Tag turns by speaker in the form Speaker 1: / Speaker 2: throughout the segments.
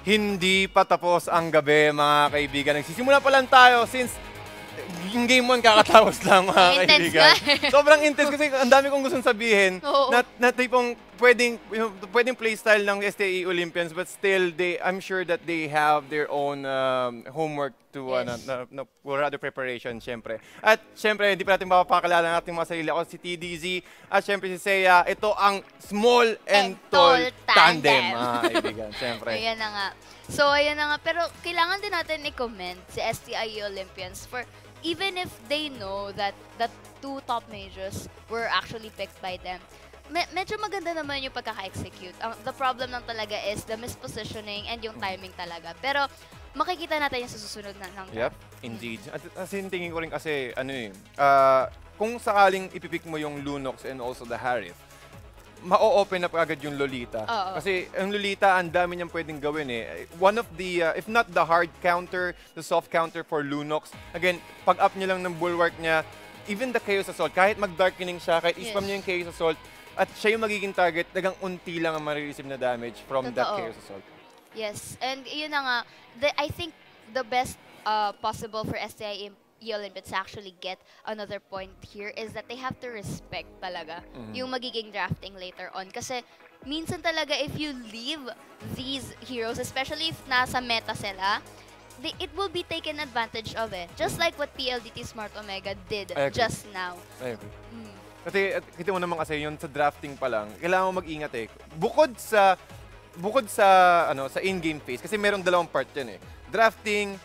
Speaker 1: Hindi pa tapos ang gabi, mga kaibigan. Nagsisimula pa lang tayo since yung game 1 kakatapos lang, mga kaibigan. Sobrang intense kasi ang dami kong gustong sabihin na tipong pwedeng playstyle ng STI Olympians, but still, I'm sure that they have their own homework to for other preparation, syempre. At syempre, hindi pa natin mapapakilala ng ating mga sarili. Ako si TDZ at syempre si Seiya. Ito ang small and tall tandem, mga kaibigan, syempre.
Speaker 2: Ayan na nga. So, ayan na nga. Pero kailangan din natin i-comment si STI Olympians for even if they know that the 2 top majors were actually picked by them. Medyo maganda naman yung pagkaka-execute. The problem lang talaga is the mispositioning and yung timing talaga. Pero makikita natin yung susunod na ng
Speaker 1: Yep, indeed. At tingin ko rin kasi, kung sakaling ipipick mo yung Lunox and also the Harith, ma-open up agad yung Lolita. Kasi ang Lolita, ang dami niyang pwedeng gawin eh. One of the, if not the hard counter, the soft counter for Lunox, again, pag-up niya lang ng bulwark niya, even the Chaos Assault, kahit mag-darkening siya, kahit ispam niya yung Chaos Assault, at siya yung magiging target, dagang unti lang ang marireceive na damage from that Chaos Assault.
Speaker 2: Yes, and yun na nga, I think the best possible for STI Olympians actually get another point here is that they have to respect talaga yung magiging drafting later on. Kasi minsan talaga if you leave these heroes, especially if nasa meta sila, it will be taken advantage of it. Just like what PLDT Smart Omega did just now.
Speaker 1: I agree. Kasi kita mo naman kasi yun sa drafting pa lang, kailangan mo mag-ingat eh. Bukod sa sa in-game phase kasi merong dalawang part yan eh. Drafting,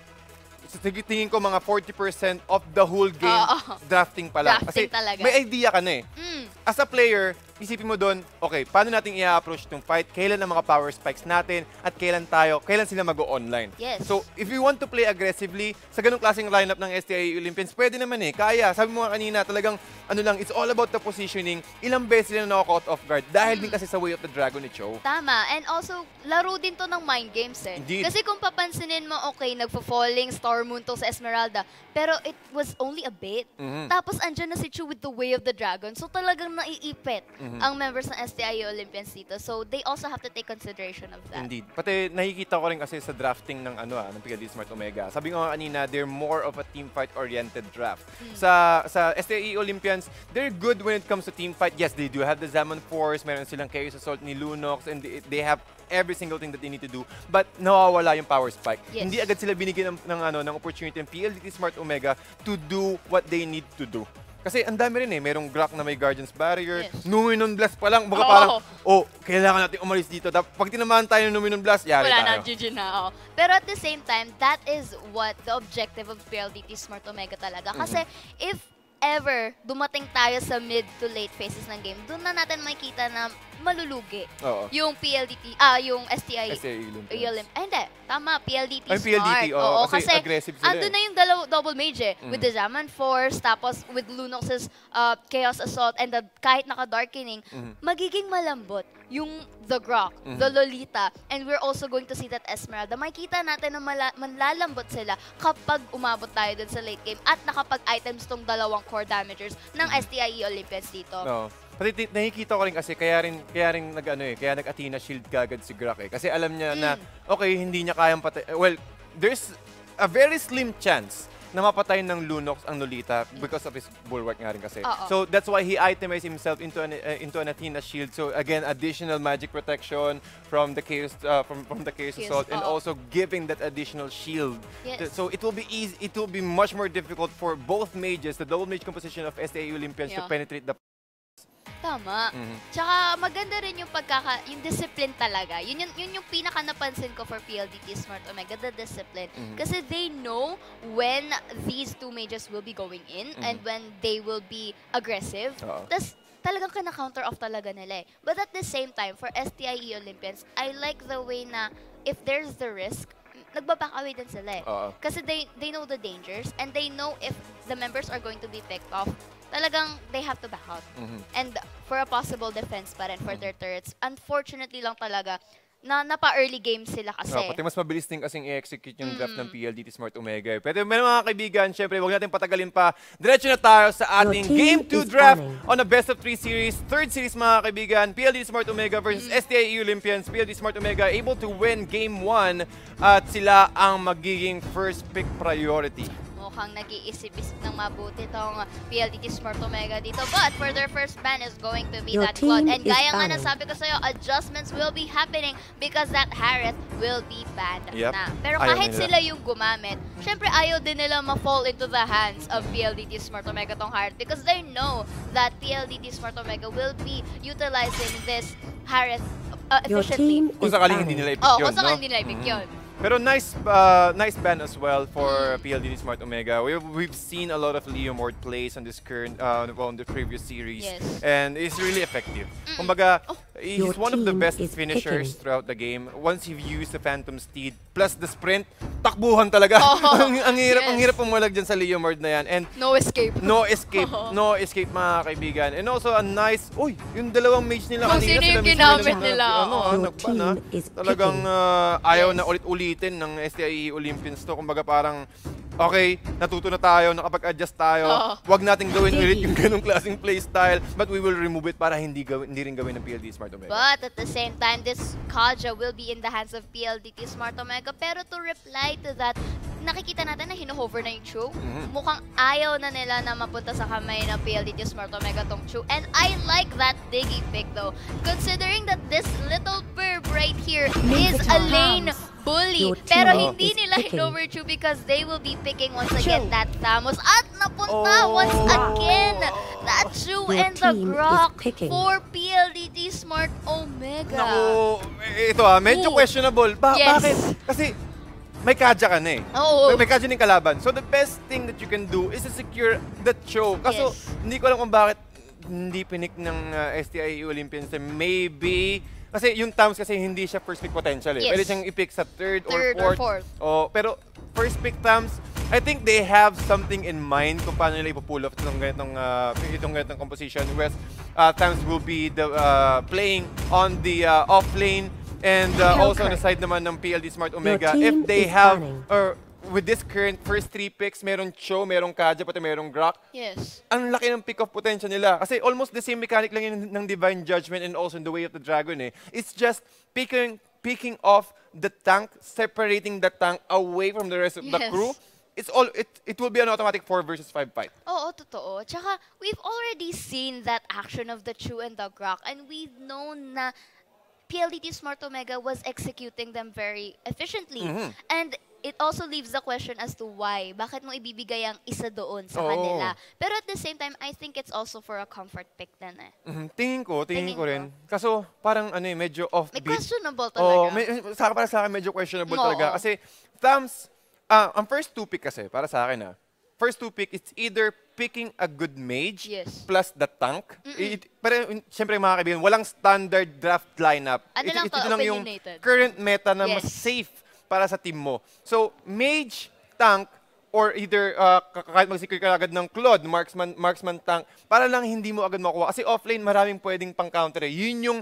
Speaker 1: tingin ko mga 40% of the whole game drafting pa lang. Kasi
Speaker 2: talaga.
Speaker 1: may idea ka na eh. As a player, isipin mo doon, okay, paano natin i-approach itong fight? Kailan ang mga power spikes natin? At kailan sila mag-o-online?
Speaker 2: Yes.
Speaker 1: So, if you want to play aggressively, sa ganung klaseng lineup ng STI Olympians, pwede naman eh. Kaya, sabi mo nga kanina, talagang, it's all about the positioning. Ilang beses sila na-caught off guard dahil din kasi sa Way of the Dragon ni Cho.
Speaker 2: Tama. And also, laro din to ng mind games eh.
Speaker 1: Indeed.
Speaker 2: Kasi kung papansinin mo, okay, nagpo-falling Star Moon to sa Esmeralda, pero it was only a bit. Tapos, andyan na si Chu with the Way of the Dragon. So, talagang naiipit ang members ng STI Olympians dito. So, they also have to take consideration of that.
Speaker 1: Indeed. Pati nakikita ko rin kasi sa drafting ng ng PLDT Smart Omega. Sabi ko nga kanina, they're more of a team fight-oriented draft. Sa STI Olympians, they're good when it comes to team fight. Yes, they do have the Zaman Force, meron silang Chaos Assault ni Lunox, and they have every single thing that they need to do. But nawawala yung power spike.
Speaker 2: Yes.
Speaker 1: Hindi agad sila binigyan ng opportunity ng PLDT Smart Omega to do what they need to do. Kasi ang dami rin eh, merong Grok na may Guardian's Barrier, Numinon Blast pa lang, baka parang, kailangan natin umalis dito. Pag tinamaan tayo ng Numinon Blast, yari tayo.
Speaker 2: Wala na, GG na. Pero at the same time, that is what the objective of PLDT Smart Omega talaga. Kasi if ever dumating tayo sa mid to late phases ng game, doon na natin makikita na malulugi yung PLDT, yung STI Olympians. Ay, hindi. Tama, PLDT Smart.
Speaker 1: PLDT, kasi aggressive sila.
Speaker 2: Andun na yung double mage with the Zaman Force, tapos with Lunox's Chaos Assault, and kahit naka-darkening, magiging malambot yung the Grok, the Lolita, and we're also going to see that Esmeralda. Makikita natin na manlalambot sila kapag umabot tayo dun sa late game at nakapag-items tong dalawang core damagers ng STI Olympians dito.
Speaker 1: Pati nakikita ko rin kasi kaya nag-Athena Shield kagad si Grok eh. Kasi alam niya na, okay, hindi niya kayang patay. Well, there's a very slim chance na mapatay ng Lunox ang Lolita because of his bulwark nga rin kasi. So that's why he itemized himself into an Athena Shield. So again, additional magic protection from the Chaos Assault and also giving that additional shield.
Speaker 2: Yes.
Speaker 1: So it will be easy. It will be much more difficult for both mages, the double mage composition of STI Olympians, to penetrate the.
Speaker 2: Tama. Tsaka maganda rin yung yung discipline talaga. Yun yung pinaka napansin ko for PLDT Smart Omega, the discipline. Kasi they know when these 2 mages will be going in and when they will be aggressive. Tapos talagang kina-counter off talaga nila eh. But at the same time, for STI Olympians, I like the way na if there's the risk, nagbaback away din sila eh. Kasi they know the dangers and they know if the members are going to be picked off, talagang they have to back out. And for a possible defense pa rin for their turrets. Unfortunately lang talaga, napa-early game sila kasi.
Speaker 1: Pati mas mabilis din kasing i-execute yung draft ng PLDT Smart Omega. Pero mga kaibigan, syempre, huwag natin patagalin pa. Diretso na tayo sa ating Game 2 draft on a best of 3 series. Third series, mga kaibigan, PLDT Smart Omega versus STIE Olympians. PLDT Smart Omega able to win Game 1 at sila ang magiging first pick priority.
Speaker 2: Mukhang nag-iisip-isip ng mabuti tong PLDT Smart Omega dito. But for their first ban is going to be that Claude. And gaya nga nasabi ko sa'yo, adjustments will be happening because that Harith will be banned na. Pero kahit sila yung gumamit, syempre ayaw din nila ma-fall into the hands of PLDT Smart Omega tong Harith because they know that PLDT Smart Omega will be utilizing this Harith efficiently.
Speaker 1: Kung sakaling hindi nila i-pick yun,
Speaker 2: kung sakaling hindi nila i-pick yun.
Speaker 1: Pero nice ban as well for PLDT Smart Omega. We've seen a lot of Leo Mord plays on this current on the previous series, and it's really effective. Kumbaga, he's one of the best finishers throughout the game. Once you've used the Phantom Steed plus the sprint, takbuhan talaga. Ang hirap pumalag dyan sa Leo Mord na yan. And
Speaker 2: no escape.
Speaker 1: No escape mga kaibigan. And also a nice, yung dalawang mage nila kanina
Speaker 2: sino yung ginamit nila?
Speaker 1: Talagang ayaw na ulit-ulitin ng STIE Olympians to. Kumbaga parang, okay, natuto na tayo, nakapag-adjust tayo. Huwag nating gawin ulit yung ganong klaseng playstyle, but we will remove it para hindi rin gawin ng PLDT Smart Omega.
Speaker 2: But at the same time, this Kaja will be in the hands of PLDT Smart Omega. Pero to reply to that, nakikita natin na hino-hover na yung Chu. Mukhang ayaw na nila na mapunta sa kamay ng PLDT Smart Omega tong Chu. And I like that Diggy pick though. Considering that this little burb right here is a lane bully. Pero hindi nila hinover Chu because they will be picking once again that Thamos. At napunta once again that Chu and the Grok for PLDT Smart Omega.
Speaker 1: Naku, ito medyo questionable. Bakit? Kasi may Kaja ka na May Kaja ng kalaban. So the best thing that you can do is to secure that show. Kaso hindi ko alam kung bakit hindi pinik ng STIE Olympians. Maybe kasi yung Tams kasi hindi siya first pick potential Pwede siyang i-pick sa third or fourth. Pero first pick Tams, I think they have something in mind kung paano nila ipo-pull off itong ganitong composition. Whereas Tams will be playing on the off lane and also on the side naman ng PLD Smart Omega. If they have with this current first 3 picks, meron Cho, merong Kaja, pati merong Grok. Ang laki ng pick-off potential nila. Kasi almost the same mechanic lang yun ng Divine Judgment and also in the Way of the Dragon It's just picking off the tank, separating the tank away from the rest of the crew. It will be an automatic 4 versus 5 fight.
Speaker 2: Oo, totoo. Tsaka, we've already seen that action of the Chu and the Grok and we've known na PLDT Smart Omega was executing them very efficiently. And it also leaves the question as to why. Bakit mo ibibigay ang isa doon sa kanila? Pero at the same time, I think it's also for a comfort pick din
Speaker 1: Tingin ko rin. Kaso parang medyo offbeat.
Speaker 2: May questionable talaga.
Speaker 1: Para sa akin medyo questionable talaga. Kasi Thams, ang first 2 pick kasi, para sa akin first 2 pick, it's either picking a good mage plus the tank. Pero siyempre mga kaibigan, walang standard draft lineup. Ito lang yung current meta na mas safe para sa team mo. So, mage, tank, or either kahit mag-secure ka agad ng Claude, marksman tank, para lang hindi mo agad makuha. Kasi offlane, maraming pwedeng pang-counter Yun yung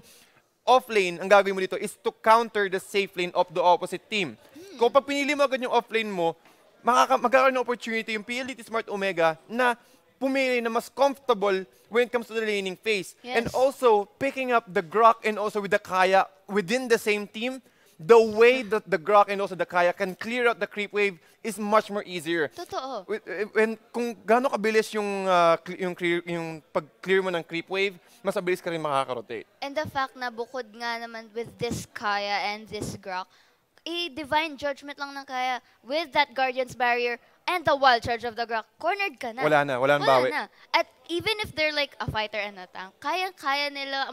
Speaker 1: offlane, ang gagawin mo dito is to counter the safe lane of the opposite team. Kung pag pinili mo agad yung offlane mo, magkakaroon ng opportunity yung PLDT Smart Omega na pumili na mas comfortable when it comes to the laning phase. And also, picking up the Grok and also with the Kaya within the same team, the way that the Grok and also the Kaya can clear out the creep wave is much more easier.
Speaker 2: Totoo.
Speaker 1: Kung gaano kabilis yung pag-clear mo ng creep wave, mas mabilis ka rin makaka-rotate.
Speaker 2: And the fact na bukod nga naman with this Kaya and this Grok, Divine Judgment lang ng Kaya with that Guardian's Barrier and the wild charge of the Grok, cornered ka na.
Speaker 1: Wala nang bawi.
Speaker 2: At even if they're like a fighter and a tank, kaya nila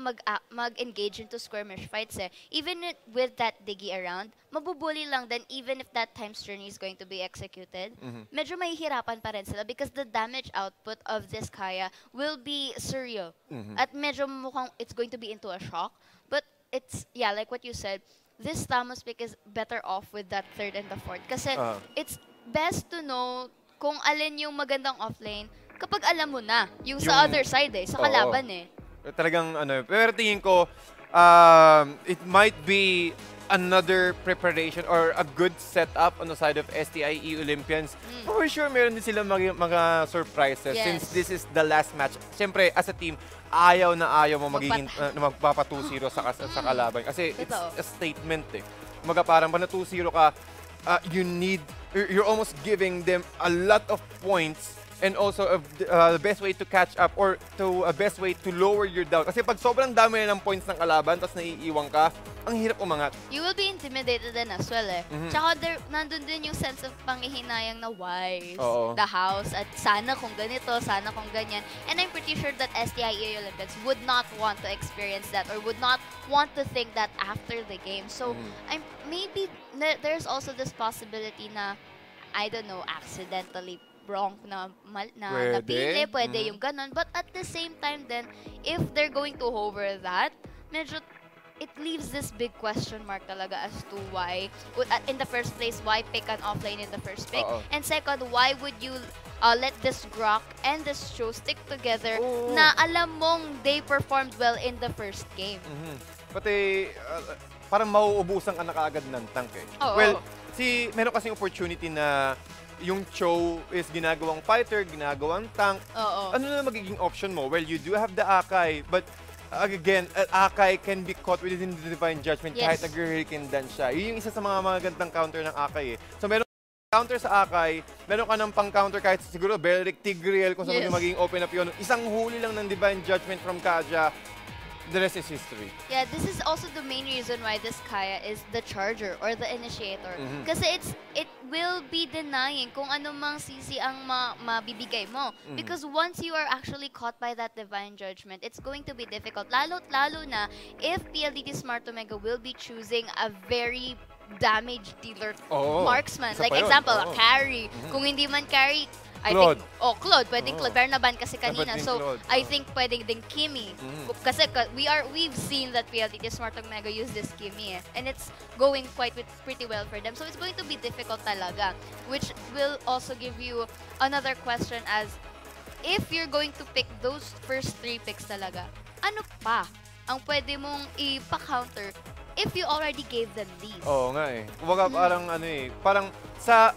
Speaker 2: mag-engage into skirmish fights Even with that Diggy around, mabubuli lang then even if that time's journey is going to be executed, medyo mahihirapan pa rin sila because the damage output of this Kaya will be surreal. At medyo mukhang it's going to be into a shock. But it's, like what you said, this Thamos pick is better off with that third and the fourth. Kasi it's best to know kung alin yung magandang offlane kapag alam mo na yung sa other side sa kalaban
Speaker 1: Talagang pero tingin ko it might be another preparation or a good setup on the side of STIE Olympians, for sure meron din sila mga surprises since this is the last match. Siyempre, as a team, ayaw mo magiging magpapa 2-0 sa kalaban. Kasi it's a statement eh. Kumaga parang pa na 2-0 ka, you're almost giving them a lot of points and also the best way to catch up or a best way to lower your doubt. Kasi pag sobrang dami na ng points ng kalaban tapos naiiwan ka, ang hirap umangat.
Speaker 2: You will be intimidated din as well eh. Tsaka nandun din yung sense of panghihinayang na why the house at sana kung ganito, sana kung ganyan. And I'm pretty sure that STIE Olympians would not want to experience that or would not want to think that after the game. So maybe there's also this possibility na, I don't know, accidentally wrong na napili, pwede yung ganun. But at the same time then, if they're going to hover that, medyo it leaves this big question mark talaga as to why, in the first place, why pick an offlane in the first pick? And second, why would you let this Grok and this Cho stick together na alam mong they performed well in the first game?
Speaker 1: Pati, parang mauubusan ka na kaagad ng tank eh. Well, meron kasing opportunity na yung Cho is ginagawang fighter, ginagawang tank. Ano na magiging option mo? Well, you do have the Akai, but again, Akai can be caught within the Divine Judgment kahit nag-hurricane dance siya. Yun yung isa sa mga magandang counter ng Akai eh. So, meron counter sa Akai, meron ka ng pang-counter kahit siguro Belic, Tigreal, kung saan magiging open up yun. Isang huli lang ng Divine Judgment from Kaja. The rest is history.
Speaker 2: Yeah, this is also the main reason why this Kaya is the charger or the initiator. Kasi it will be denying kung ano mang CC ang mabibigay mo. Because once you are actually caught by that Divine Judgment, it's going to be difficult. Lalo na if PLDT Smart Omega will be choosing a very damage dealer marksman. Like example, a carry. Kung hindi man carry, I think, Claude, pwedeng Claude. Pero naban kasi kanina. So,
Speaker 1: Claude.
Speaker 2: I think pwedeng din Kimi. Kasi we've seen that PLDT Smart Omega use this Kimi eh. And it's going pretty well for them. So, it's going to be difficult talaga. Which will also give you another question as, if you're going to pick those first 3 picks talaga, ano pa ang pwede mong ipa-counter if you already gave them these?
Speaker 1: Oo nga eh. Kumbaga parang sa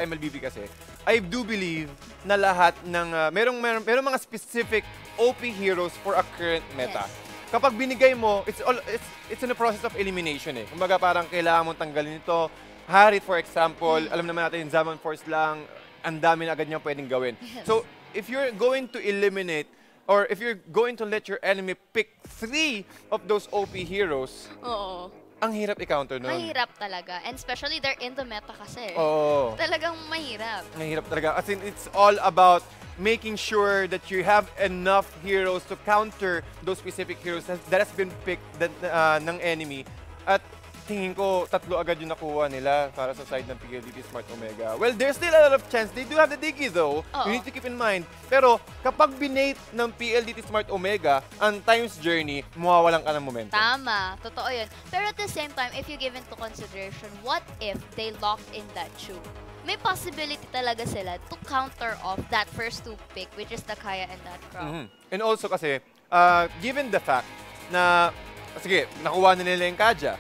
Speaker 1: MLBB kasi, I do believe na lahat ng merong mga specific OP heroes for a current meta. Kapag binigay mo, it's in the process of elimination eh. Kumbaga parang kailangan mong tanggalin ito. Harit for example, alam naman natin Zaman Force lang, ang dami na agad niyang pwedeng gawin. So, if you're going to eliminate or if you're going to let your enemy pick 3 of those OP heroes, ang hirap i-counter nun.
Speaker 2: Mahirap talaga. And especially they're in the meta kasi. Talagang mahirap.
Speaker 1: Mahirap talaga. As in, it's all about making sure that you have enough heroes to counter those specific heroes that has been picked ng enemy. At tingin ko, 3 agad yung nakuha nila para sa side ng PLDT Smart Omega. Well, there's still a lot of chance. They do have the Diggy though. You need to keep in mind. Pero kapag binate ng PLDT Smart Omega ang Time's Journey, mawawalan ka ng momentum.
Speaker 2: Tama. Totoo yun. Pero at the same time, if you give into consideration, what if they locked in that Chu? May possibility talaga sila to counter off that first 2 pick, which is the Kaya and that Grok.
Speaker 1: And also kasi, given the fact na, sige, nakuha na nila yung Kaja,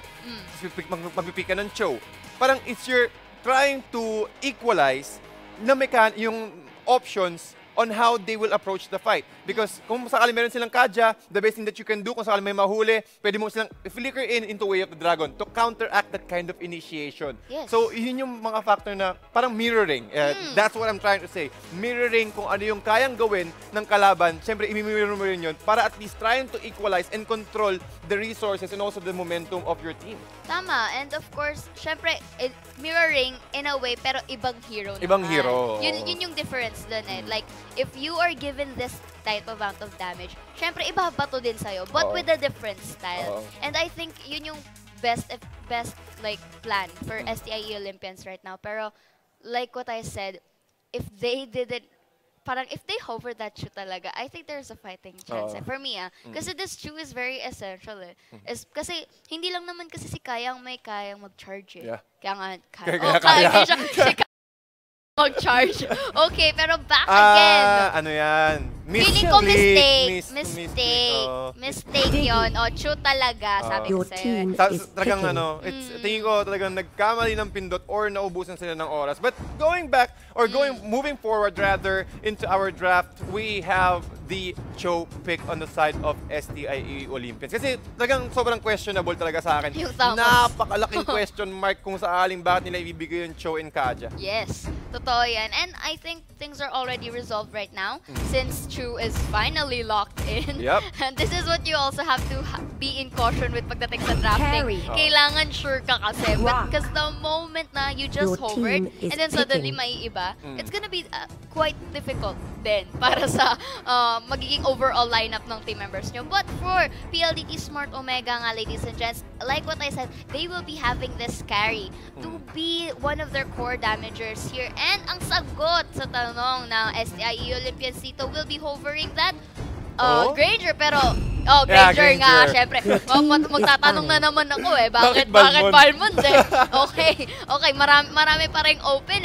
Speaker 1: magpipick ka ng Cho. Parang you're trying to equalize na yung options on how they will approach the fight. Because kung sakali meron silang Kaja, the best thing that you can do, kung sakali may mahuli, pwede mo silang flicker into Way of the Dragon to counteract that kind of initiation. So, yun yung mga factor na parang mirroring. That's what I'm trying to say. Mirroring kung ano yung kayang gawin ng kalaban, syempre, imimirror mo rin yun para at least trying to equalize and control the resources and also the momentum of your team.
Speaker 2: Tama. And of course, syempre, mirroring in a way, pero ibang hero naman.
Speaker 1: Ibang hero.
Speaker 2: Yun yung difference dun eh. Like, if you are given this type of amount of damage, syempre ibabato din sa'yo, but with a different style. And I think yun yung best like plan for STIE Olympians right now. Pero like what I said, if they didn't, parang if they hover that Chu talaga, I think there's a fighting chance. For me, kasi this Chu is very essential eh. Kasi hindi lang naman kasi si Kayang may kayang mag-charge eh. Kaya nga, kaya. mag-charge. Okay, pero back again.
Speaker 1: Ano yan?
Speaker 2: Feeling ko mistake.
Speaker 1: Mistake
Speaker 2: Yun. O, true talaga, sabi ko sa'yo.
Speaker 1: Talagang tingin ko talagang nagkamali ng pindot or naubusan sila ng oras. But going back, or moving forward rather, into our draft, we have the Cho pick on the side of STIE Olympians. Kasi talagang sobrang questionable talaga sa akin. Napakalaking question mark kung saaling bakit nila ibibigay yung Cho and Kaja.
Speaker 2: Yes, totoo yan. And I think things are already resolved right now since Chu is finally locked in.
Speaker 1: Yep.
Speaker 2: And this is what you also have to be in caution with pagdating sa drafting. Kailangan sure ka kasi. Because the moment na you just hovered and then suddenly may iba, it's gonna be quite difficult din para sa magiging overall lineup ng team members nyo. But for PLDT Smart Omega nga, ladies and gents, like what I said, they will be having this carry to be one of their core damagers here. And ang sagot sa tanong ng STIE Olympians dito will be hovering that Granger, pero Granger nga, syempre. Magtatanong na naman ako bakit Balmond Okay, marami pa rin open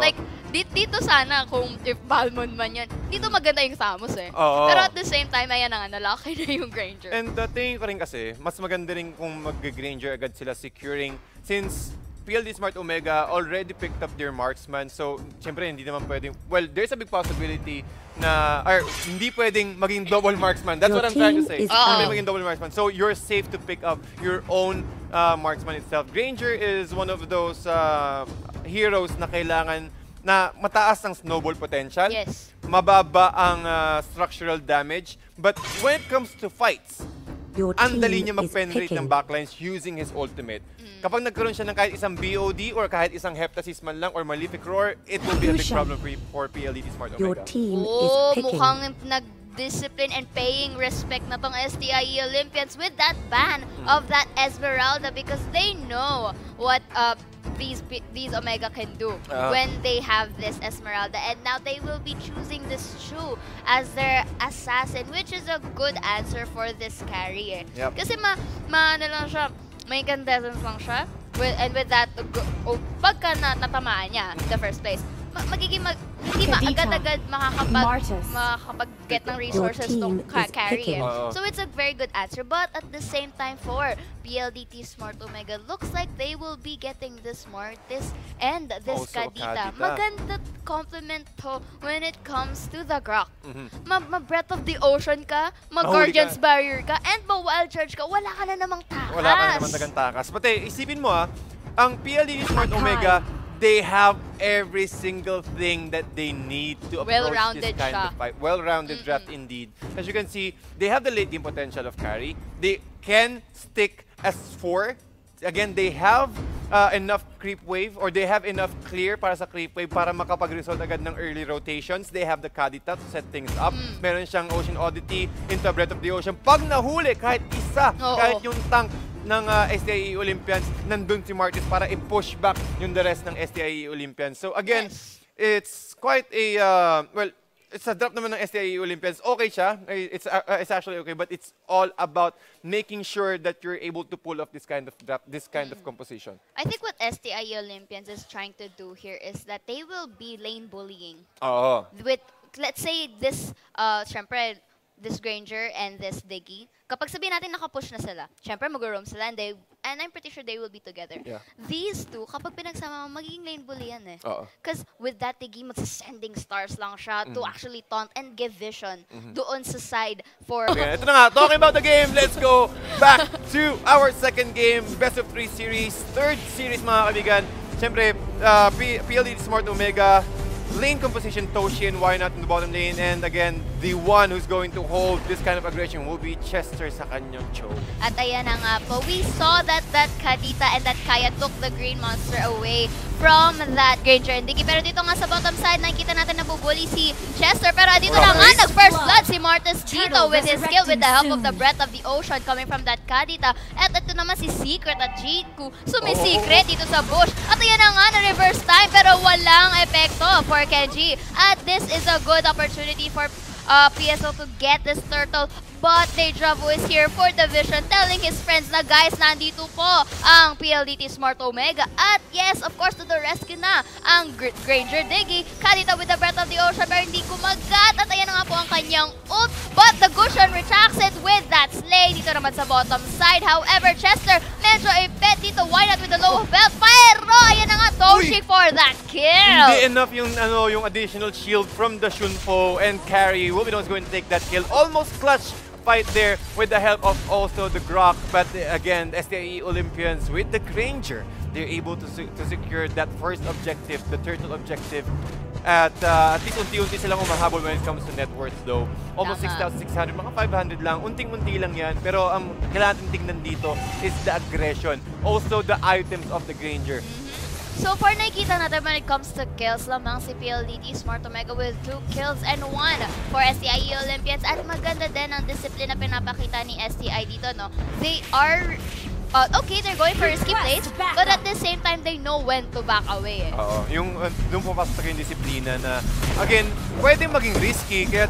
Speaker 2: Like, dito sana kung if Balmond man yan, dito maganda yung Samus Pero at the same time, ayan na nga, nalaki na yung Granger.
Speaker 1: And tingin ko rin kasi, mas maganda rin kung mag-Granger agad sila securing since PLD Smart Omega already picked up their marksman. So, syempre, hindi naman pwedeng, well, there's a big possibility na, or hindi pwedeng maging double marksman. That's what I'm trying to say. Hindi maging double marksman. So, you're safe to pick up your own marksman itself. Granger is one of those heroes na kailangan na mataas ang snowball potential.
Speaker 2: Yes.
Speaker 1: Mababa ang structural damage. But when it comes to fights, ang dali niya mag-penetrate ng backlines using his ultimate. Kapag nagkaroon siya ng kahit isang BOD or kahit isang Heptasis man lang or Malefic Roar, it will be a big problem for PLDT Smart Omega.
Speaker 2: Mukhang nag-discipline and paying respect na tong STIE Olympians with that ban of that Esmeralda because they know what these Omega can do when they have this Esmeralda, and now they will be choosing this Chu as their assassin, which is a good answer for this carry Kasi ano lang siya, may incandescence lang siya, and with that, pagka natamaan niya in the first place, magiging hindi agad-agad makakapag-get ng resources to carry So it's a very good answer. But at the same time, for PLDT Smart Omega, looks like they will be getting this Mortis and this Kadita. Maganda compliment to when it comes to the Grok. Ma-Breath of the Ocean ka, ma-Guardian's Barrier ka, and ma-Wild Charge ka, wala ka na namang takas.
Speaker 1: Wala ka na namang dagang takas. Pati, isipin mo ang PLDT Smart Omega, they have every single thing that they need to approach this kind of fight. Well-rounded draft indeed. As you can see, they have the late game potential of carry. They can stick as 4. Again, they have enough creep wave or they have enough clear para sa creep wave para makapag-result agad ng early rotations. They have the Kadita to set things up. Meron siyang Ocean Oddity into a Breath of the Ocean. Pag nahuli, kahit isa, kahit yung tank ng STIE Olympians, nandun si Martis para i-push back yung the rest ng STIE Olympians. So again, it's quite a, well, it's a draft naman ng STIE Olympians. Okay siya, it's actually okay, but it's all about making sure that you're able to pull off this kind of draft, this kind of composition.
Speaker 2: I think what STIE Olympians is trying to do here is that they will be lane bullying. With, let's say, this, syempre, this Granger and this Diggy. Kapag sabihin natin nakapush na sila, syempre mag-roam sila and I'm pretty sure they will be together. These two, kapag pinagsama, magiging lane bully yan Because with that Diggy, magsasending stars lang siya to actually taunt and give vision doon sa side for...
Speaker 1: Okay, ito na nga, talking about the game, let's go back to our second game, best of 3 series, third series mga kaibigan. Syempre, PLDT Smart Omega, lane composition, Toshi and why not in the bottom lane. And again, the one who's going to hold this kind of aggression will be Chester sa kanyang Cho.
Speaker 2: At ayan na nga po, we saw that Kadita and that Kaya took the green monster away from that Granger and Diggy. Pero dito nga sa bottom side, nakikita natin nabubuli si Chester. Pero dito na nga, nag-first blood si Martis dito with his skill with the help of the Breath of the Ocean coming from that Kadita. At ito naman si Secret at Jiku sumisikret dito sa bush. At ayan na nga, na-reverse time pero walang epekto for Kenji. At this is a good opportunity for PSO to get this turtle But Deja Vu is here for the vision, telling his friends na guys, nandito po ang PLDT Smart Omega. At yes, of course, to the rescue na ang Granger Diggy. Kadita with the Breath of the Ocean pero hindi kumagat. At ayan na nga po ang kanyang ult. But the Gusion retracts it with that slay dito naman sa bottom side. However, Chester medyo ipet dito. Why not with the low belt? Pero ayan na nga, Toshi for that kill.
Speaker 1: Hindi enough yung, yung additional shield from the Shunpo and carry. Wubidon is going to take that kill. Almost clutch fight there with the help of also the Grok. But again, STIE Olympians with the Granger, they're able to secure that first objective, the turtle objective. At least unti-unti silang umahabol when it comes to net worth though. Almost 6,600, mga 500 lang. Unting-unti lang yan. Pero ang kailangan natin tignan dito is the aggression. Also the items of the Granger.
Speaker 2: So far, nakikita natin when it comes to kills lamang si PLDT Smart Omega with 2 kills and 1 for STIE Olympians. At maganda din ang discipline na pinapakita ni STI dito, no? They are okay, they're going for risky plays, but at the same time, they know when to back away.
Speaker 1: Oo, yung doon pumapasok yung disiplina na, again, pwede maging risky, kaya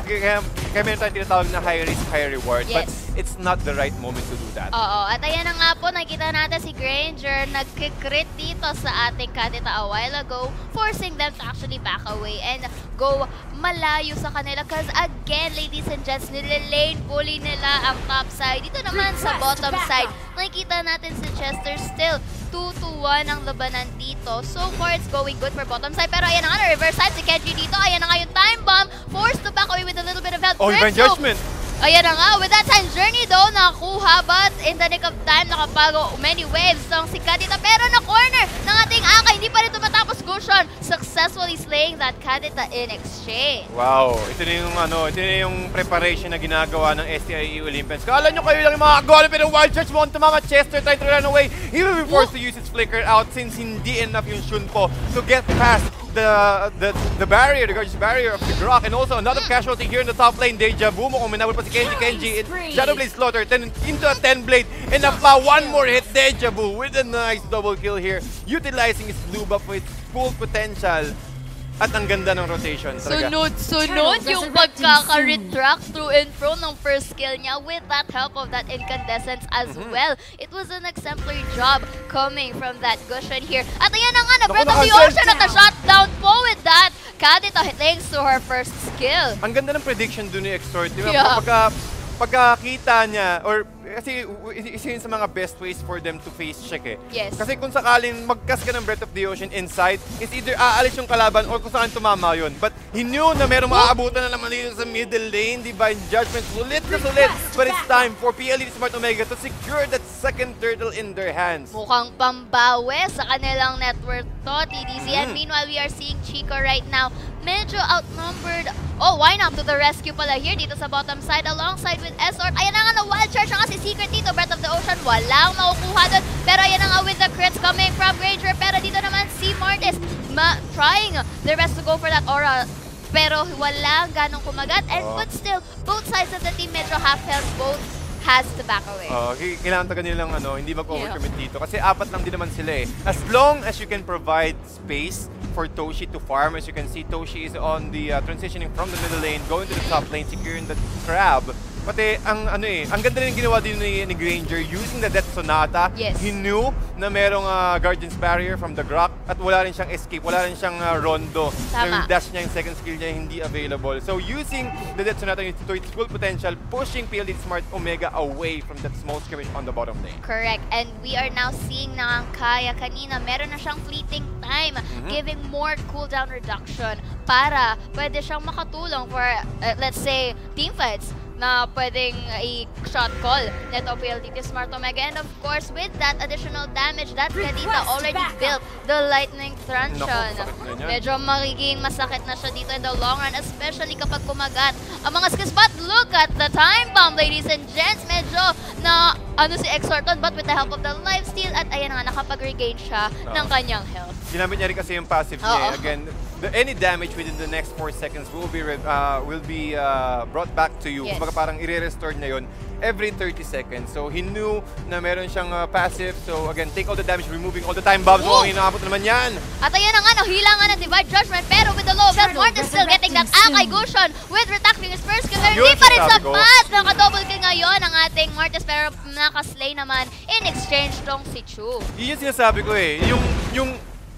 Speaker 1: meron tayong tinatawag na high risk, high reward, but it's not the right moment to do that.
Speaker 2: Oo, at ayan na nga po, nakita natin si Granger nag-crit dito sa ating Kadita a while ago, forcing them to actually back away and go malayo sa kanila. Because again, ladies and gents, nililane bully nila ang top side. Dito naman sa bottom side, nakikita natin si Chester still 2-1 ang labanan dito. So far, it's going good for bottom side. Pero ayan na nga, reverse side si Kenji dito. Ayan na nga yung time bomb. Forced to back away with a little bit of help.
Speaker 1: Oh, Divine Judgment!
Speaker 2: Ayan na nga, with that time journey though, nakuha, but in the nick of time, nakapago many waves ng si Kadita. Pero na-corner ng ating Aka, hindi pa rin tumatapos Gusion, successfully slaying that Kadita in exchange.
Speaker 1: Wow, ito na yung preparation na ginagawa ng STIE Olympians. Kala nyo kayo lang yung mga goal, pero Wild Charge mo tumama Chester, trying to run away. He will be forced to use his flicker out since hindi enough yung Shunpo to get past the barrier, the gorgeous barrier of the Grok, and also another casualty here in the top lane. Deja Vu mo kung minabol pa si Kenji Shadowblade Slaughter into a 10-blade and one more hit. Deja Vu with a nice double kill here, utilizing his blue buff for its full potential. At ang ganda ng rotation talaga.
Speaker 2: Sunod yung pagkaka-retract through and fro ng first skill niya with that help of that incandescence as well. It was an exemplary job coming from that Gusion here. At ayan na nga, na Breath of the Ocean at na-shutdown po with that. Kadita thanks to her first skill.
Speaker 1: Ang ganda ng prediction dun ni Extort. Di ba? Pagkakita niya, or kasi isa yun sa mga best ways for them to face check eh.
Speaker 2: Yes.
Speaker 1: Kasi kung sakaling magkas ka ng Breath of the Ocean inside, it's either aalis yung kalaban or kung saan tumama yun. But he knew na merong maaabutan na naman dito sa middle lane. Divine Judgment, sulit na sulit. But it's time for PLDT Smart Omega to secure that second turtle in their hands.
Speaker 2: Mukhang pambawi sa kanilang net worth to, TDC. And meanwhile, we are seeing Chico right now medyo outnumbered. Oh, why not to the rescue pala here dito sa bottom side alongside with Esort. Ayan na nga, na wild charge na nga si Secret dito. Breath of the Ocean, walang makukuha doon. Pero ayan na nga with the crits coming from Granger. Pero dito naman si Martis trying their best to go for that aura. Pero walang ganong kumagat. And but still, both sides of the team medyo half health, both has to back away.
Speaker 1: Kailangan taga nilang hindi mag-overcommit dito. Kasi apat lang din naman sila eh. As long as you can provide space for Toshi to farm, as you can see, Toshi is on the transitioning from the middle lane, going to the top lane, securing the crab. Pati ang ang ganda rin ginawa din ni Granger using the Death Sonata.
Speaker 2: Yes.
Speaker 1: He knew na merong Guardian's Barrier from the Grok at wala rin siyang escape, wala rin siyang rondo. Yung dash niya, yung second skill niya hindi available. So using the Death Sonata to its full potential, pushing PLDT Smart Omega away from that small skirmish on the bottom lane.
Speaker 2: Correct. And we are now seeing na ang Kaya kanina, meron na siyang fleeting time, giving more cooldown reduction para pwede siyang makatulong for, let's say, teamfights na pwedeng i-shot call neto PLDT Smart Omega. And of course, with that additional damage, that Kadita already built the Lightning Truncheon. Medyo magiging masakit na siya dito in the long run, especially kapag kumagat ang mga skills. But look at the time bomb, ladies and gents. Medyo na si Exorton, but with the help of the lifesteal, at ayan nga, nakapag-regain siya ng kanyang health.
Speaker 1: Ginamit niya rin kasi yung passive niya. Again, any damage within the next 4 seconds will be brought back to you. Kumbaga parang i-restore niya yun. every 30 seconds. So he knew na meron siyang passive. So again, take all the damage, removing all the time bombs. Oh, inaabot naman yan.
Speaker 2: At ayan ang hilangan ng Divine Judgment, pero with the low belt, Mortis still getting that Akai Gushon with retracting his first kill. Hindi pa rin sapat. Naka-double kill ngayon ang ating Mortis, pero naka-slay naman in exchange tong si Chu.
Speaker 1: Yun yung sinasabi ko eh. Yung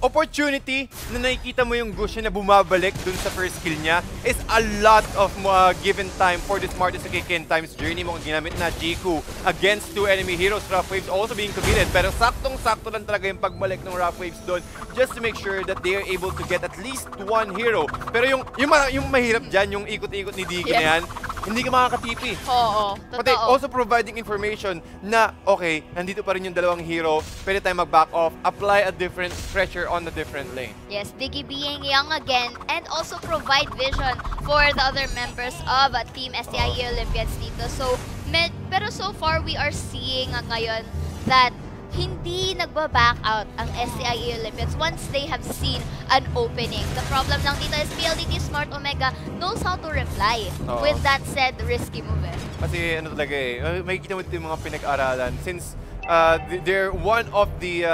Speaker 1: opportunity na nakikita mo yung Gushon na bumabalik dun sa first kill niya is a lot of given time for this Mortis to kick in. Times journey mo ginamit na Jiku against 2 enemy heroes. Rough Waves also being committed, pero saktong-sakto lang talaga yung pagbalik ng Rough Waves doon just to make sure that they are able to get at least 1 hero. Pero yung mahirap dyan, yung ikot-ikot ni Digi na yan, hindi ka makakatipi.
Speaker 2: Oo,
Speaker 1: But also providing information na, okay, nandito pa rin yung dalawang hero, pwede tayo mag-back off, apply a different pressure on a different lane.
Speaker 2: Yes, Diggy being young again, and also provide vision for the other members of Team SEIE Olympians dito. So, pero so far, we are seeing ngayon that hindi nagba-back out ang SEIE Olympians once they have seen an opening. The problem lang dito is PLDT Smart Omega knows how to reply with that said risky move.
Speaker 1: Kasi ano talaga eh, makikita mo dito yung mga pinag-aralan since they're one of the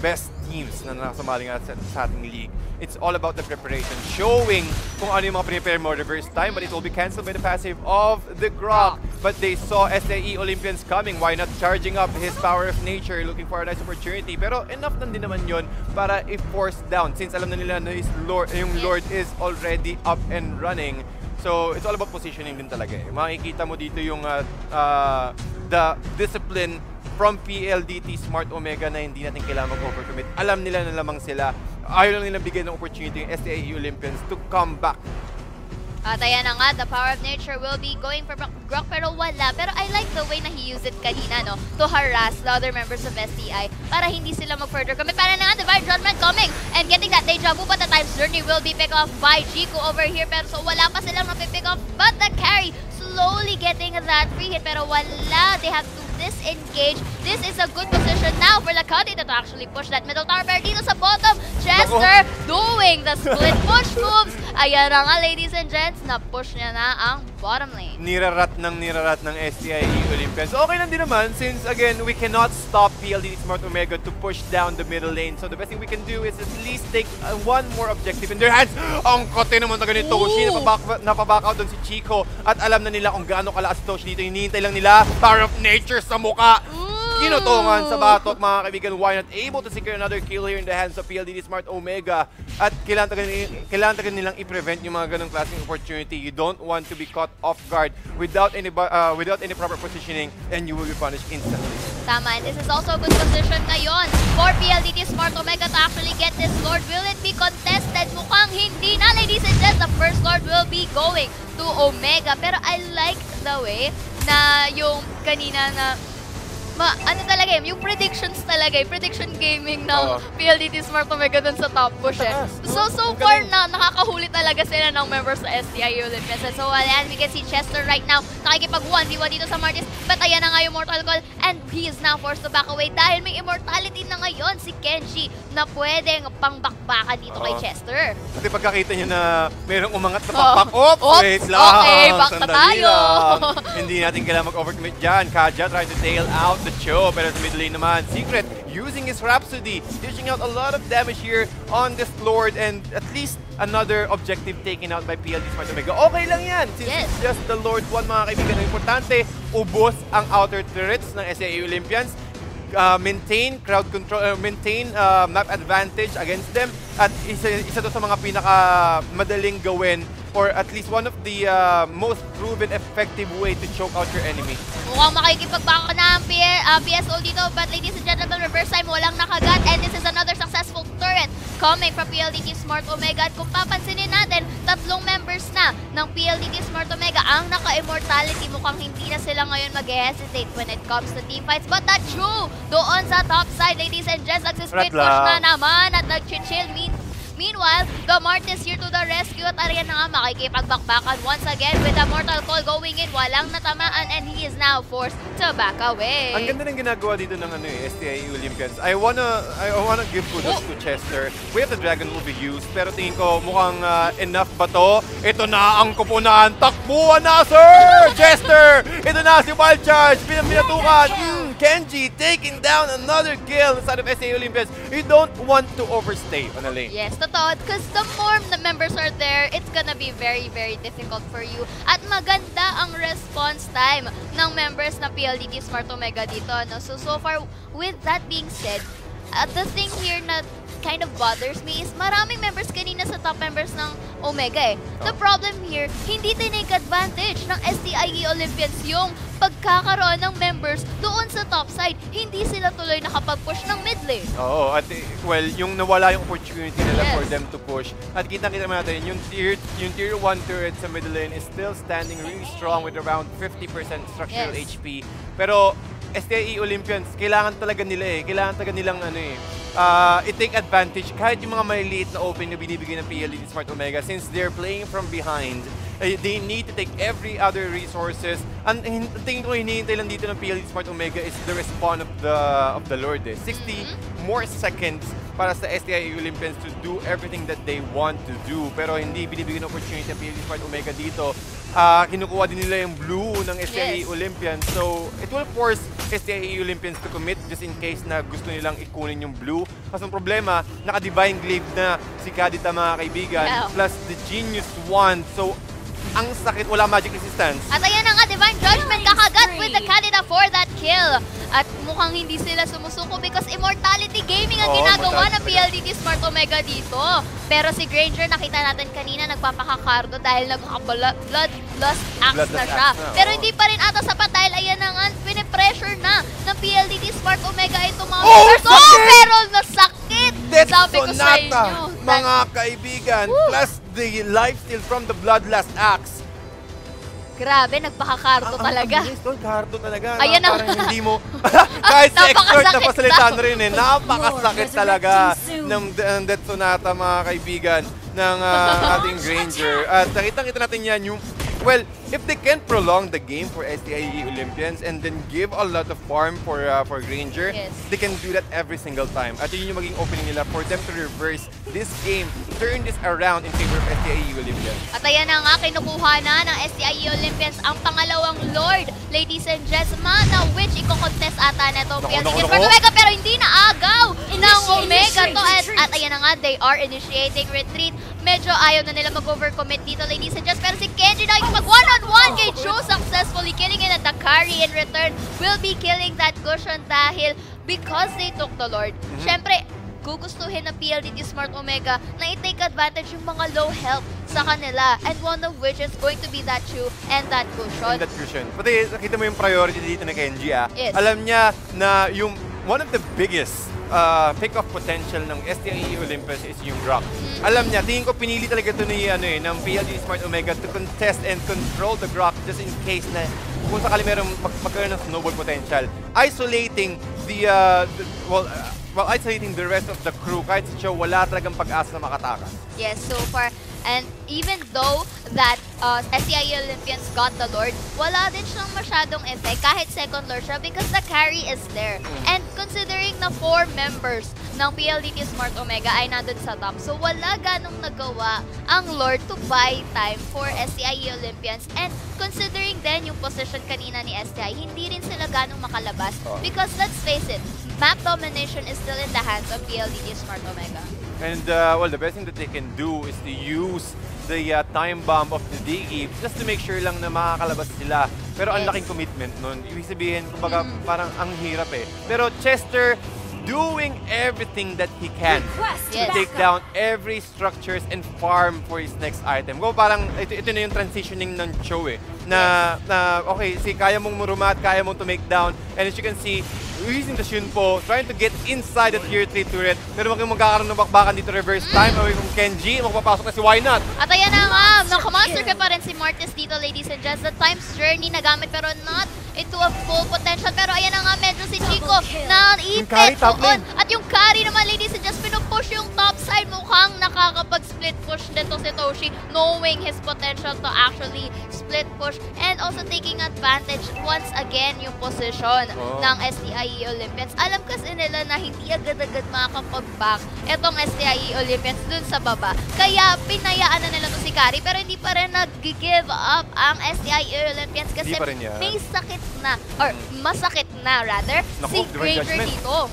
Speaker 1: best teams na nakasumali nga sa ating league. It's all about the preparation, showing kung ano yung mga prepare mo reverse time, but it will be cancelled by the passive of the Grok. But they saw SAE Olympians coming. Why not charging up his power of nature, looking for a nice opportunity? Pero enough na din naman yun para i-force down since alam na nila na yung Lord is already up and running. So it's all about positioning din talaga eh. Makikita mo dito yung the discipline from PLDT Smart Omega na hindi natin kailangan mag-overcommit. Alam nila na lamang sila. Ayaw lang nilang bigyan ng opportunity yung SEIE Olympians to come back.
Speaker 2: At ayan na nga, the power of nature will be going for Grok, pero wala. Pero I like the way na he used it kanina, no? To harass the other members of SEI para hindi sila mag-further commit. Para na nga, Divine Judgment coming and getting that deja vu, but the time's journey will be picked off by Jiku over here. Pero so wala pa silang mapipick off, but the carry slowly getting that free hit. Pero wala, they have to disengage. This is a good position now for Lakati to actually push that middle tower. Pero dito sa bottom, Chester doing the split push moves. Ayan na nga, ladies and gents, na-push niya na ang bottom lane.
Speaker 1: Nirarat ng SEIE Olympians. Okay lang din naman since, again, we cannot stop PLDT Smart Omega to push down the middle lane. So the best thing we can do is at least take one more objective in their hands. Ang kote naman na ganito. Toshi, napaback out doon si Chico. At alam na nila kung gaano kalakas Toshi dito. Hinihintay lang nila power of nature sa muka. Kinutungan sa batok, mga kaibigan. Why not able to secure another kill here in the hands of PLDT Smart Omega? At kailangan talaga nilang i-prevent yung mga ganong klaseng opportunity. You don't want to be caught off guard without any proper positioning, and you will be punished instantly.
Speaker 2: Tama, and this is also a good position ngayon for PLDT Smart Omega to actually get this Lord. Will it be contested? Mukhang hindi na, ladies and gents. The first Lord will be going to Omega. Pero I like the way na yung kanina na ano talaga yung predictions talaga, prediction gaming ng PLDT Smart Omega dun sa top push eh. So far na nakakahuli talaga sila ng members sa SEIE Olympians. So ayan, we can see Chester right now nakikipag 1v1 dito sa Martis, but ayan na nga yung Mortal Call and he is now forced to back away dahil may immortality na ngayon si Kenji na pwedeng pangbakbakan dito kay Chester.
Speaker 1: Kasi pagkakita niya na mayroong umangat na papak, wait lang,
Speaker 2: okay, back na tayo.
Speaker 1: Hindi natin kailangan mag-overcommit dyan. Kaja trying to tail out the Cho, pero sa mid lane naman, Secret using his Rhapsody, dishing out a lot of damage here on this Lord, and at least another objective taken out by PLD Smart Omega. Okay lang yan, since it's just the Lord 1, mga kaibigan. Ang importante, ubos ang outer turrets ng SEIE Olympians, maintain crowd control, maintain map advantage against them, at isa to sa mga pinaka madaling gawin, or at least one of the most proven effective way to choke out your enemy.
Speaker 2: Mukhang makikipagbaka na ang PSO dito, but ladies and gentlemen, reverse time, walang nakagat, and this is another successful turret coming from PLDT Smart Omega. At kung papansinin natin, tatlong members na ng PLDT Smart Omega ang naka-immortality. Mukhang hindi na sila ngayon mag-hesitate when it comes to team fights. But that's true! Doon sa top side, ladies and gents, nagsisplit push na naman at nag-chill Meanwhile, the Martis here to the rescue at ayan na nga makikipagbakbakan once again with a mortal call going in. Walang natamaan and he is now forced to back away.
Speaker 1: Ang ganda ng ginagawa dito ng STIE Olympians. I wanna give kudos to Chester. We have the Dragon move used, pero tingin ko mukhang enough ba to? Ito na ang kupunan. Takbuhan na, sir! Chester! Ito na si Wild Charge. Pinatukan. Kenji taking down another kill inside of STIE Olympians. You don't want to overstay on a lane.
Speaker 2: Yes, totoo. Because the more the members are there, it's gonna be very, very difficult for you. At maganda ang response time ng members na PLDT Smart Omega dito. No? So far, with that being said, the thing here na kind of bothers me is maraming members kanina sa top members ng Omega eh. The problem here, hindi tinake advantage ng STIE Olympians yung pagkakaroon ng members doon sa top side. Hindi sila tuloy nakapag-push ng mid lane.
Speaker 1: Oo, at well, yung nawala yung opportunity nila for them to push. At kita-kita natin, yung tier 1 turret sa middle lane is still standing really strong with around 50% structural HP. Pero STIE Olympians, kailangan talaga nila kailangan talaga nilang i-take advantage kahit yung mga maliliit na open na binibigay ng PLDT Smart Omega since they're playing from behind. They need to take every other resources. And tingin ko hinihintay lang dito ng PLDT Smart Omega is the respawn of the Lord. 60 more seconds para sa STIE Olympians to do everything that they want to do. Pero hindi binibigyan ng opportunity ng PLDT Smart Omega dito. Kinukuha din nila yung blue ng STIE Olympians. So, it will force STIE Olympians to commit just in case na gusto nilang ikunin yung blue. Kasi ang problema, naka-Divine Glaive na si Kadita mga kaibigan, plus the Genius Wand. So, ang sakit, wala magic resistance. At
Speaker 2: ayan na nga, Divine Judgment kakagat with the Kadita for that kill. At mukhang hindi sila sumusuko because Immortality Gaming ang ginagawa ng PLDT Smart Omega dito. Pero si Granger, nakita natin kanina, nagpapakakardo dahil nagpaka-bloodlust axe na siya. Pero hindi pa rin ata sapat dahil ayan na nga, pinipressure na ng PLDT Smart Omega itong mga members. Pero nasakit! Sabi ko sa inyo.
Speaker 1: Mga kaibigan, plus the lifesteal from the bloodlust axe.
Speaker 2: Grabe, nagpakakardo talaga.
Speaker 1: Kardo talaga.
Speaker 2: Ayan na.
Speaker 1: Parang hindi mo, kahit sa expert na pasalita na rin napakasakit talaga ng Death Sonata mga kaibigan ng ating Granger. At nakita natin yan yung, well, if they can prolong the game for STIE Olympians and then give a lot of farm for Granger, they can do that every single time. At yun yung maging opening nila for them to reverse this game, turn this around in favor of STIE Olympians.
Speaker 2: At ayan na nga, kinukuha na ng STIE Olympians ang pangalawang Lord, ladies and gentlemen, na which i-contest ata na itong PLDT Smart Omega pero hindi na agaw ng Omega to. At ayan na nga, they are initiating retreat. Medyo ayaw na nila mag-overcommit dito, ladies and gents. Pero si Kenji na yung mag-one-on-one kay Chu, successfully killing it, and the carry in return will be killing that cushion dahil because they took the Lord. Siyempre, gugustuhin ng PLDT Smart Omega na i-take advantage yung mga low health sa kanila, and one of which is going to be that Chu and that cushion.
Speaker 1: And that cushion. Pati nakita mo yung priority dito na Kenji. Alam niya na yung one of the biggest pick-off potential ng STIE Olympus is yung Grok. Alam niya, tingin ko pinili talaga ito ng PLDT Smart Omega to contest and control the Grok just in case na kung sakali meron magkaroon ng snowball potential. Isolating isolating the rest of the crew kahit si Cho wala talagang pag-asa na makatakas.
Speaker 2: Yes, so far. And even though that STIE Olympians got the Lord, wala din siyang masyadong effect kahit second Lord siya because the carry is there. And considering na 4 members ng PLDT Smart Omega ay nandun sa top, so wala ganong nagawa ang Lord to buy time for STIE Olympians. And considering then yung position kanina ni STI, hindi rin sila ganong makalabas because let's face it, map domination is still in the hands of PLDT Smart Omega.
Speaker 1: And well, the best thing that they can do is to use the time bomb of the Digi just to make sure lang na makakalabas sila. Pero ang laking commitment nun. Ibig sabihin, kumbaga, parang ang hirap Pero Chester doing everything that he can to take down every structures and farm for his next item. Go parang ito na yung transitioning ng Cho na okay, kaya mong murumat, kaya mong to make down, and as you can see, using the Shunpo, trying to get inside the tier 3 turret. Pero magkakaroon ng bakbakan dito, reverse time away from Kenji, magpapasok na si Why Not.
Speaker 2: At ayan na nga, naka-monster ka pa rin si Martis dito, ladies and gents. The Time's Journey nagamit pero not into a full potential. Pero ayan na nga, medyo si Chico na ipit. At yung carry naman, ladies and gents, pinupush yung top side. side, mukhang nakakapag-split push dito si Toshi, knowing his potential to actually split push and also taking advantage once again yung position ng STIE Olympians. Alam kasi nila na hindi agad-agad makakapag-back itong STIE Olympians dun sa baba. Kaya pinayaan na nila to si Kari, pero hindi pa rin nag-give up ang STIE Olympians kasi may sakit na, or masakit na rather, si Granger dito.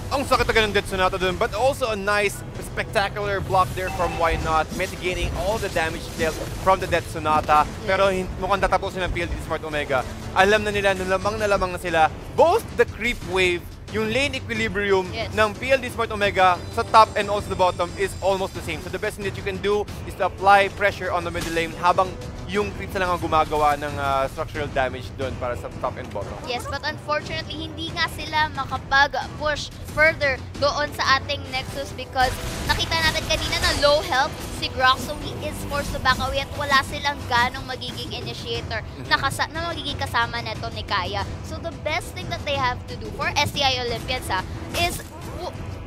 Speaker 1: Ang sakit agad ng Death Sonata dun, but also a nice, spectacular block there from Why Not, mitigating all the damage dealt from the Death Sonata. Pero mukhang tatapusin ng PLDT Smart Omega. Alam na nila, na lamang na sila. Both the creep wave, yung lane equilibrium ng PLD Smart Omega sa top and also the bottom is almost the same. So the best thing that you can do is to apply pressure on the middle lane habang yung creeps na lang ang gumagawa ng structural damage doon para sa top and bottom.
Speaker 2: Yes, but unfortunately, hindi nga sila makapag-push further doon sa ating Nexus because nakita natin kanina na low health si Grok, so he is forced to back away at wala silang ganong magiging initiator na magiging kasama neto ni Kaya. So the best thing that they have to do for STI Olympians is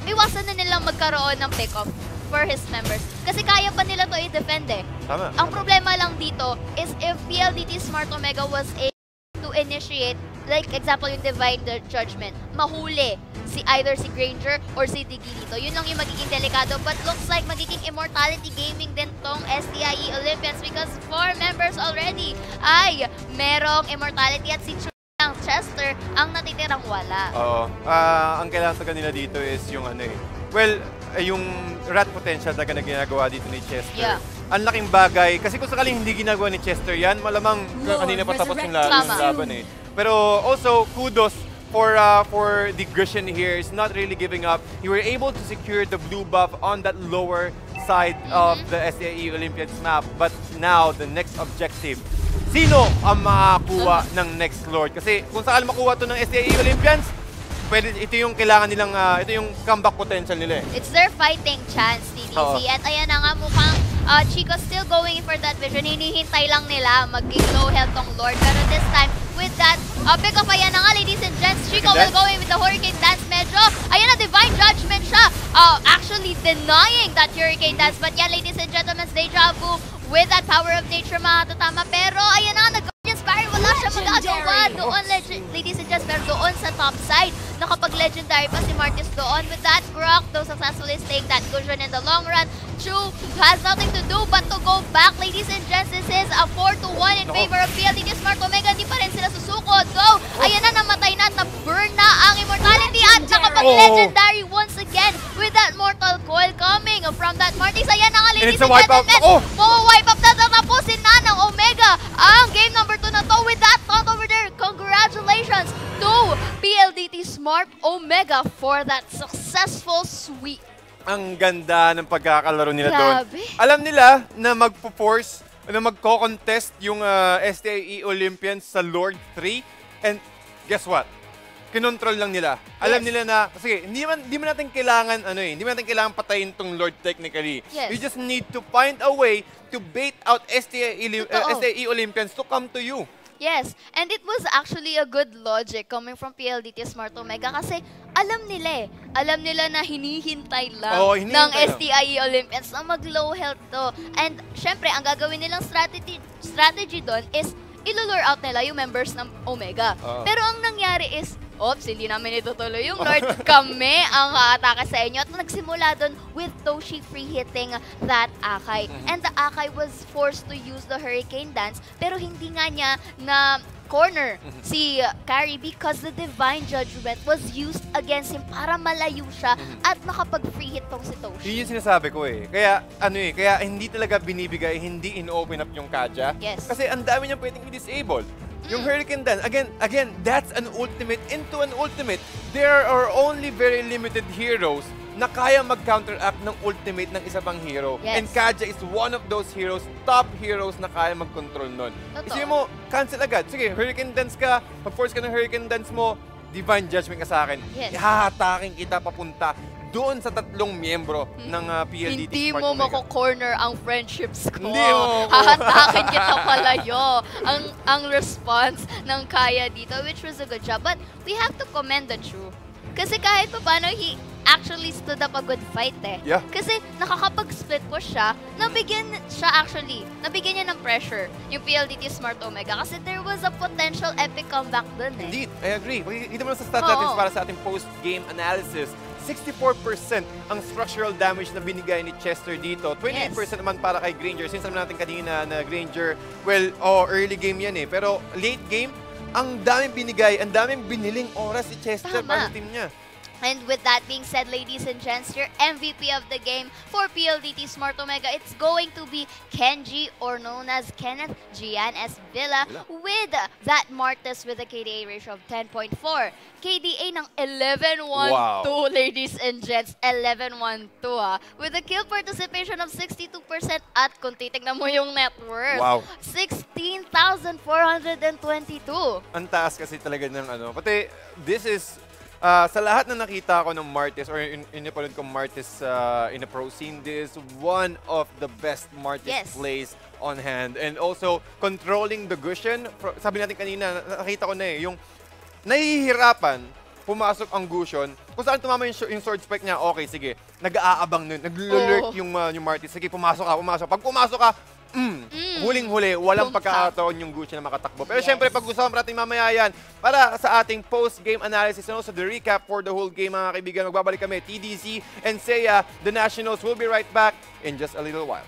Speaker 2: iwasan na nilang magkaroon ng pick-off for his members. Kasi kaya pa nila to i-defend eh.
Speaker 1: Tama.
Speaker 2: Ang problema lang dito is if PLDT Smart Omega was able to initiate, like example yung Divine Judgment, mahuli si either si Granger or si Diggy dito. Yun lang yung magiging delikado. But looks like magiging Immortality Gaming din tong STIE Olympians because 4 members already ay merong Immortality at si Chester ang natitirang wala.
Speaker 1: Oo. Ang kailangan sa kanila dito is yung ano eh. Well, yung rat potential talaga na ginagawa dito ni Chester.
Speaker 2: Yeah.
Speaker 1: Ang laking bagay. Kasi kung sakaling hindi ginagawa ni Chester yan, malamang kanina pa tapos yung laban eh. Pero also, kudos for the Grecian here. Is not really giving up. You were able to secure the blue buff on that lower side of the SAE Olympians map. But now, the next objective, sino ang makakuha ng next Lord? Kasi kung saan makuha to ng SAE Olympians, pwede, ito yung kailangan nilang, ito yung comeback potential nila eh.
Speaker 2: It's their fighting chance, TDC. At ayan na nga, mukhang Chico still going for that vision. Hinihintay lang nila maging low health tong Lord. Pero this time, with that pick up, ayan na nga, ladies and gents, Chico will go in with the Hurricane Dance. Medyo, ayan na, Divine Judgment siya. Actually denying that Hurricane Dance. But yeah, ladies and gentlemen, Deja Vu with that power of nature makatatama. Pero ayan na, nag-Guardian's Barrier, wala siya magagawa doon, ladies and gents. Pero doon sa top side, nakapag-legendary pa si Martis doon. With that, Grok, though successfully staying that cushion in the long run, Chu has nothing to do but to go back, ladies and gents. This is a 4-1 in favor of PLDT Smart Omega. Hindi pa rin sila susukod. Go! Ayan na, namatay na, na-burn na ang Immortality at nakapag-legendary once again with that Mortal Coil coming from that Martis. Ayan na nga, ladies and gentlemen. Wipe up na, tapusin na ng Omega ang game number 2 na to with that thought over there. Congratulations to PLDT Smart Omega for that successful sweep.
Speaker 1: Ang ganda ng pagkakalaro nila doon. Alam nila na magpo-force, na magko-contest yung STIE Olympians sa Lord 3. And guess what? Kinontrol lang nila. Alam nila na, kasi hindi man natin kailangan, hindi man natin kailangan patayin tong Lord technically. You just need to find a way to bait out STIE Olympians to come to you.
Speaker 2: Yes, and it was actually a good logic coming from PLDT Smart Omega kasi alam nila na hinihintay lang ng STIE Olympians na mag-low health to. And syempre, ang gagawin nilang strategy doon is ilulure out nila yung members ng Omega. Pero ang nangyari is, hindi namin itutuloy yung Lord. Kami ang atake sa inyo. At nagsimula doon with Toshi free hitting that Akai. And the Akai was forced to use the Hurricane Dance. Pero hindi nga niya na corner si Carry because the Divine Judgment was used against him para malayo siya at nakapag-free hit tong si Toshi.
Speaker 1: Yun yung sinasabi ko eh. Kaya, kaya hindi talaga binibigay, hindi in-open up yung Kaja. Kasi ang dami niyang pwedeng i-disable. Yung Hurricane Dance, again, that's an ultimate into an ultimate. There are only very limited heroes na kaya mag-counteract ng ultimate ng isa pang hero. And Kaja is one of those heroes, top heroes na kaya mag-control nun. Isipin mo, cancel agad. Sige, Hurricane Dance ka, mag-force ka ng Hurricane Dance mo, Divine Judgment ka sa akin. Ihahatakin kita papunta doon sa 3 miyembro ng PLDT
Speaker 2: Hindi
Speaker 1: Smart
Speaker 2: mo
Speaker 1: Omega.
Speaker 2: mako-corner ang friendships ko.
Speaker 1: Hindi mo
Speaker 2: hahatakin kita palayo. ang response ng Kaya dito, which was a good job. But we have to commend the Chu. Kasi kahit pa paano, he actually stood up a good fight eh.
Speaker 1: Yeah.
Speaker 2: Kasi nakakapag-split push siya, nabigyan niya ng pressure yung PLDT Smart Omega kasi there was a potential epic comeback dun eh.
Speaker 1: Indeed, I agree. Kita mo lang sa stats natin para sa ating post-game analysis. 64% ang structural damage na binigay ni Chester dito. 28% naman para kay Granger. Since naman natin kanina na Granger, well, early game yan eh. Pero late game, ang daming binigay, ang daming biniling oras si Chester para sa team niya.
Speaker 2: And with that being said, ladies and gents, your MVP of the game for PLDT Smart Omega, it's going to be Kenji, or known as Kenneth Gian S. Villa, with that Martes with a KDA ratio of 10.4. KDA ng 11-1-2, ladies and gents. 11-1-2 ha. With a kill participation of 62% at kung titignan mo yung net worth, 16,422.
Speaker 1: Ang taas kasi talaga ng ano. Pati, this is sa lahat na nakita ko ng Martes or inipalad ko Martes in a pro scene, this is one of the best Martes plays on hand. And also, controlling the Gusion. Sabi natin kanina, nakita ko na eh, yung nahihirapan pumasok ang Gusion. Kung saan tumama yung sword spike niya, okay, sige. Nag-aabang nun, nag-lurk yung Martes. Sige, pumasok ka, pumasok. Pag pumasok ka, huling-huli, walang pagkakataon yung Gucci na makatakbo. Pero syempre, pag-usapan natin mamaya yan para sa ating post-game analysis and also the recap for the whole game, mga kaibigan. Magbabalik kami, TDC and Seiya, the Nationals will be right back in just a little while.